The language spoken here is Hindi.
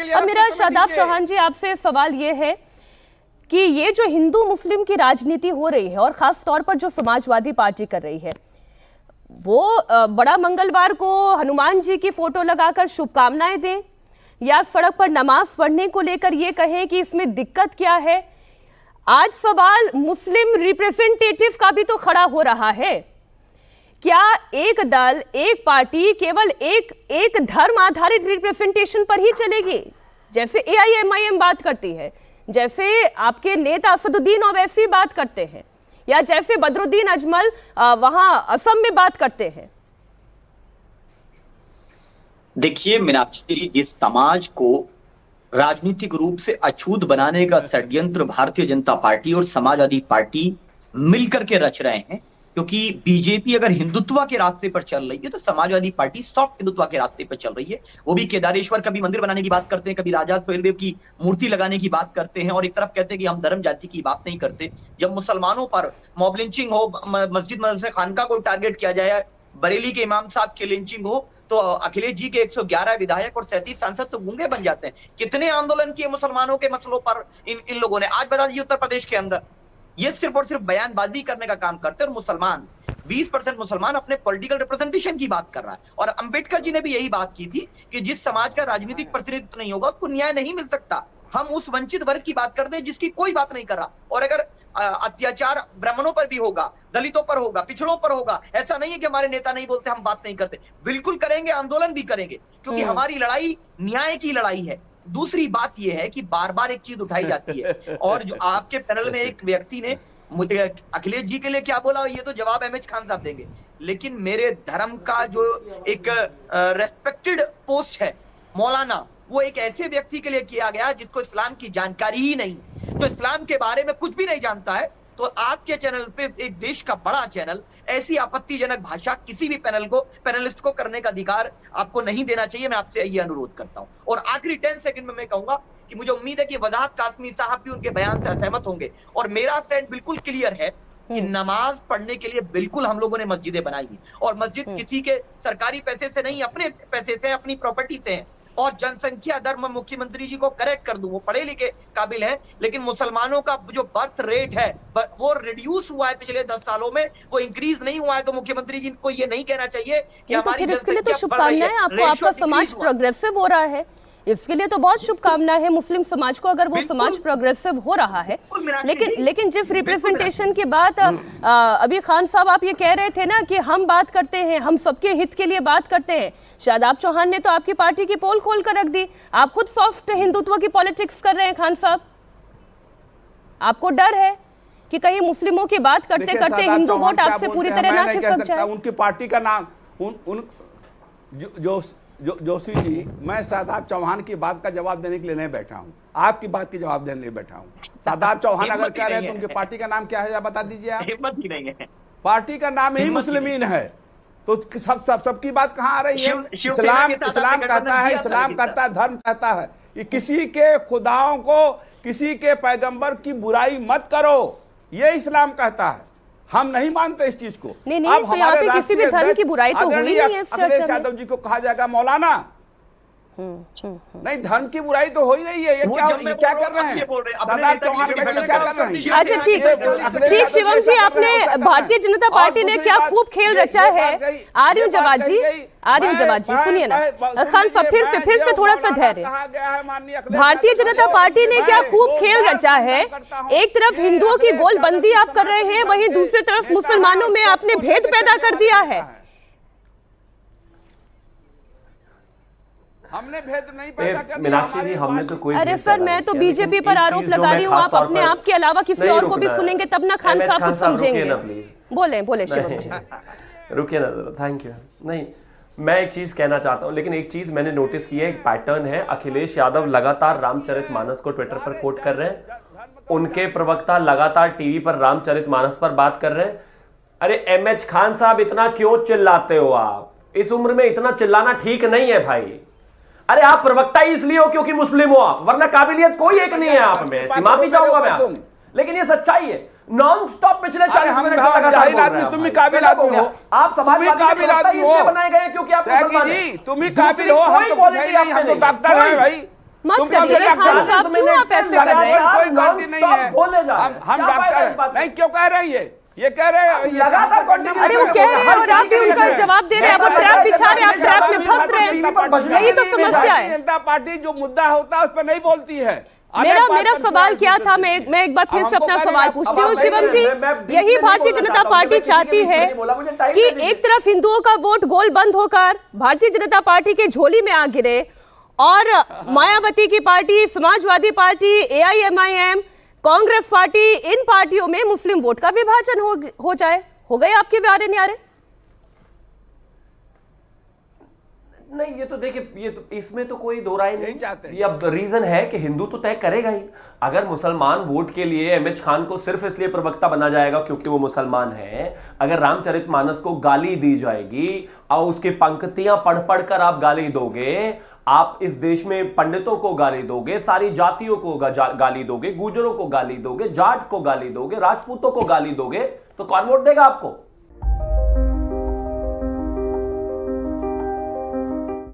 लिए। अब मेरा शादाब चौहान जी आपसे सवाल ये है कि ये जो हिंदू मुस्लिम की राजनीति हो रही है और खास तौर पर जो समाजवादी पार्टी कर रही है, वो बड़ा मंगलवार को हनुमान जी की फोटो लगाकर शुभकामनाएं दें या सड़क पर नमाज पढ़ने को लेकर ये कहें कि इसमें दिक्कत क्या है। आज सवाल मुस्लिम रिप्रेजेंटेटिव का भी तो खड़ा हो रहा है। क्या एक दल, एक पार्टी केवल एक धर्म आधारित रिप्रेजेंटेशन पर ही चलेगी, जैसे AIMIM बात करती है, जैसे आपके नेता असदुद्दीन ओवैसी बात करते हैं, या जैसे बदरुद्दीन अजमल वहां असम में बात करते हैं? देखिए मीनाक्षी जी, इस समाज को राजनीतिक रूप से अछूत बनाने का षड्यंत्र भारतीय जनता पार्टी और समाजवादी पार्टी मिलकर के रच रहे हैं। क्योंकि बीजेपी अगर हिंदुत्व के रास्ते पर चल रही है तो समाजवादी पार्टी सॉफ्ट हिंदुत्व के रास्ते पर चल रही है। वो भी केदारेश्वर कभी मंदिर बनाने की बात करते हैं, कभी राजा सोहेलदेव की मूर्ति लगाने की बात करते हैं, और एक तरफ कहते हैं कि हम धर्म जाति की बात नहीं करते। जब मुसलमानों पर मॉब लिंचिंग हो, मस्जिद मदरसा खानका को टारगेट किया जाए, बरेली के इमाम साहब की लिंचिंग हो, तो अखिलेश जी के 111 विधायक और 37 सांसद तो गूंगे बन जाते हैं। कितने आंदोलन किए मुसलमानों के मसलों पर इन लोगों ने। आज बता दीजिए उत्तर प्रदेश के अंदर ये सिर्फ और सिर्फ बयानबाजी करने का काम करते हैं। और मुसलमान 20% मुसलमान अपने पॉलिटिकल रिप्रेजेंटेशन की बात कर रहा है। और अंबेडकर जी ने भी यही बात की थी कि जिस समाज का राजनीतिक प्रतिनिधित्व नहीं होगा उसको न्याय नहीं मिल सकता। हम उस वंचित वर्ग की बात करते हैं जिसकी कोई बात नहीं कर रहा। और अगर अत्याचार ब्राह्मणों पर भी होगा, दलितों पर होगा, पिछड़ों पर होगा, ऐसा नहीं है कि हमारे नेता नहीं बोलते, हम बात नहीं करते। बिल्कुल करेंगे, आंदोलन भी करेंगे, क्योंकि हमारी लड़ाई न्याय की लड़ाई है। दूसरी बात यह है कि बार बार एक चीज उठाई जाती है, और जो आपके पैनल में एक व्यक्ति ने मुझे अखिलेश जी के लिए क्या बोला, ये तो जवाब MH खान साहब देंगे। लेकिन मेरे धर्म का जो एक रेस्पेक्टेड पोस्ट है मौलाना, वो एक ऐसे व्यक्ति के लिए किया गया जिसको इस्लाम की जानकारी ही नहीं, तो इस्लाम के बारे में कुछ भी नहीं जानता है। तो आपके चैनल पे, एक देश का बड़ा चैनल, ऐसी आपत्तिजनक भाषा किसी भी पैनलिस्ट को करने का अधिकार आपको नहीं देना चाहिए। मैं आपसे ये अनुरोध करता हूं। और आखिरी 10 सेकंड में मैं कहूंगा कि मुझे उम्मीद है कि वजाहत कासमी साहब भी उनके बयान से असहमत होंगे। और मेरा स्टैंड बिल्कुल क्लियर है कि नमाज पढ़ने के लिए बिल्कुल हम लोगों ने मस्जिदें बनाई हैं, और मस्जिद किसी के सरकारी पैसे से नहीं, अपने पैसे से, अपनी प्रॉपर्टी से है। और जनसंख्या दर में मुख्यमंत्री जी को करेक्ट कर दूं, वो पढ़े लिखे काबिल है, लेकिन मुसलमानों का जो बर्थ रेट है वो रिड्यूस हुआ है पिछले 10 सालों में, वो इंक्रीज नहीं हुआ है। तो मुख्यमंत्री जी को ये नहीं कहना चाहिए कि हमारी जनसंख्या तो बढ़ रही है। आपको, आपका समाज प्रोग्रेसिव हो रहा है, इसके लिए तो बहुत शुभकामनाएं है मुस्लिम समाज को, अगर वो समाज प्रोग्रेसिव हो रहा है। लेकिन जिस रिप्रेजेंटेशन की बात अभी खान साहब आप ये कह रहे थे ना कि हम बात करते हैं, हम सबके हित के लिए बात करते हैं, शादाब चौहान ने तो आपकी पार्टी की पोल खोल कर रख दी। आप खुद सॉफ्ट हिंदुत्व की पॉलिटिक्स कर रहे हैं खान साहब। आपको डर है कि कहीं मुस्लिमों की बात करते करते हिंदू वोट आपसे पूरी तरह ना खिसक जाए। उनकी पार्टी का नाम जोशी जी, मैं शादाब चौहान की बात का जवाब देने के लिए नहीं बैठा हूं, आपकी बात की जवाब देने के लिए बैठा हूं। शादाब चौहान अगर कह रहे हैं तो उनकी पार्टी का नाम क्या है, बता दीजिए आप। हिम्मत ही नहीं है, पार्टी का नाम ही मुस्लिमीन है, तो सबकी बात कहां आ रही है? इस्लाम कहता है, इस्लाम कहता है, धर्म कहता है कि किसी के खुदाओं को, किसी के पैगंबर की बुराई मत करो, ये इस्लाम कहता है। हम नहीं मानते इस चीज को। नहीं, अब तो यहाँ पे किसी भी धर्म की बुराई तो हुई नहीं है इस चर्चा में। अखिलेश यादव जी को कहा जाएगा मौलाना, नहीं धर्म की बुराई तो हो ही रही है। ये क्या कर रहे हैं शादाब चौहान, क्या कर रहे हैं? अच्छा ठीक शिवम जी, आपने भारतीय जनता पार्टी ने क्या खूब खेल रचा है। आ रही हूँ जवाब जी, सुनिए ना खान साहब, फिर से थोड़ा सा धैर्य। भारतीय जनता पार्टी ने क्या खूब खेल रचा है। एक तरफ हिंदुओं की गोलबंदी आप कर रहे हैं, वहीं दूसरी तरफ मुसलमानों में आपने भेद पैदा कर दिया है। हमने भेद नहीं पैदा कर मीनाक्षी जी, हमने तो कोई, अरे सर मैं तो बीजेपी पर आरोप लगा रही हूँ, आप अपने आप के अलावा किसी और को भी सुनेंगे तब ना खान साहब कुछ समझेंगे। बोले शिवम जी। रुकिए ना, थैंक यू। नहीं, मैं एक चीज कहना चाहता हूं, लेकिन एक चीज मैंने नोटिस की है, एक पैटर्न है। अखिलेश यादव लगातार रामचरितमानस को ट्विटर पर कोट कर रहे हैं, उनके प्रवक्ता लगातार टीवी पर रामचरितमानस पर बात कर रहे हैं। अरे MH खान साहब, इतना क्यों चिल्लाते हो आप? इस उम्र में इतना चिल्लाना ठीक नहीं है भाई। अरे आप प्रवक्ता ही इसलिए हो क्योंकि मुस्लिम हो आप, वरना काबिलियत कोई एक नहीं है आप में। माफी चाहूंगा मैं आपसे, लेकिन ये सच्चाई है। नॉन स्टॉप पिछले 40 मिनट से लगातार तुम भी काबिल आदमी हो, आप काबिल आदमी हो, बनाए गए क्योंकि आप तुम ही काबिल हो, हम तो कुछ नहीं, हम तो डॉक्टर हैं भाई। मत तुम कौन से करिए डॉक्टर खान हो? साहब, क्यों आप ऐसे कर रहे हैं? कोई गलती नहीं है, हम डॉक्टर नहीं क्यों कह रहे हैं ये कह रहे हैं ये लगातार अरे वो कह रहे हैं और आप भी उनका जवाब दे रहे हैं। अब ट्रैप बिछा रहे हैं, आप ट्रैप में फंस रहे हैं, यही तो समस्या भारतीय है। जनता पार्टी जो मुद्दा होता है उस पर नहीं बोलती है। मेरा सवाल क्या था, मैं एक बार फिर से अपना सवाल पूछती हूँ शिवम जी। यही भारतीय जनता पार्टी चाहती है कि एक तरफ हिंदुओं का वोट गोल बंद होकर भारतीय जनता पार्टी के झोली में आ गिरे और मायावती की पार्टी, Samajwadi party, AIMIM, Congress party, इन पार्टियों में मुस्लिम वोट का विभाजन हो जाए। हो गए आपके व्यारे न्यारे? नहीं, ये तो देखिए, ये तो इसमें तो कोई दो राय नहीं चाहते। ये अब रीजन है कि हिंदू तो तय करेगा ही। अगर मुसलमान वोट के लिए MH खान को सिर्फ इसलिए प्रवक्ता बना जाएगा क्योंकि वो मुसलमान है, अगर रामचरितमानस को गाली दी जाएगी और उसकी पंक्तियां पढ़ पढ़ कर आप गाली दोगे, आप इस देश में पंडितों को गाली दोगे, सारी जातियों को गाली दोगे, गुजरों को गाली दोगे, जाट को गाली दोगे, राजपूतों को गाली दोगे, तो कौन वोट देगा आपको?